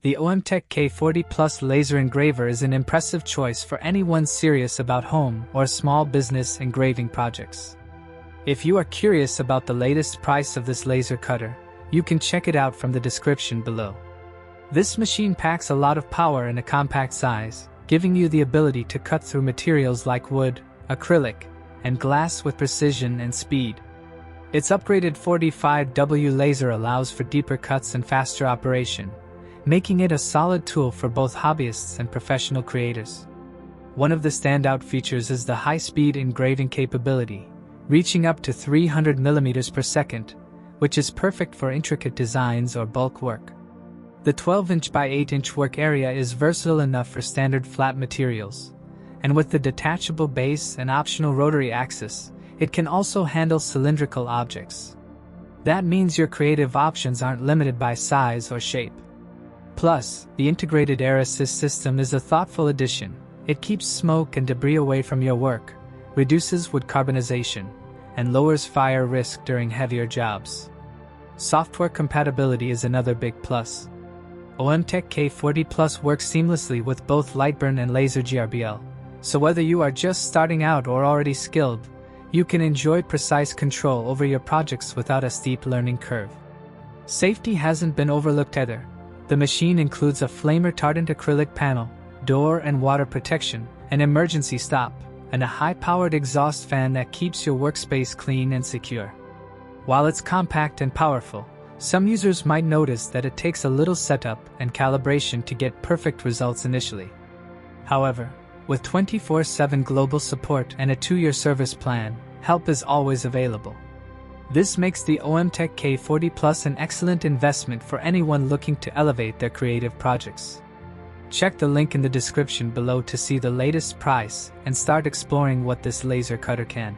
The OMTech K40 Plus Laser Engraver is an impressive choice for anyone serious about home or small business engraving projects. If you are curious about the latest price of this laser cutter, you can check it out from the description below. This machine packs a lot of power in a compact size, giving you the ability to cut through materials like wood, acrylic, and glass with precision and speed. Its upgraded 45W laser allows for deeper cuts and faster operation, making it a solid tool for both hobbyists and professional creators. One of the standout features is the high-speed engraving capability, reaching up to 300 mm per second, which is perfect for intricate designs or bulk work. The 12-inch by 8-inch work area is versatile enough for standard flat materials, and with the detachable base and optional rotary axis, it can also handle cylindrical objects. That means your creative options aren't limited by size or shape. Plus, the integrated air assist system is a thoughtful addition. It keeps smoke and debris away from your work, reduces wood carbonization, and lowers fire risk during heavier jobs. Software compatibility is another big plus. OMTech K40 Plus works seamlessly with both LightBurn and LaserGRBL, so whether you are just starting out or already skilled, you can enjoy precise control over your projects without a steep learning curve. Safety hasn't been overlooked either. The machine includes a flame-retardant acrylic panel, door and water protection, an emergency stop, and a high-powered exhaust fan that keeps your workspace clean and secure. While it's compact and powerful, some users might notice that it takes a little setup and calibration to get perfect results initially. However, with 24/7 global support and a 2-year service plan, help is always available. This makes the OMTech K40 Plus an excellent investment for anyone looking to elevate their creative projects. Check the link in the description below to see the latest price and start exploring what this laser cutter can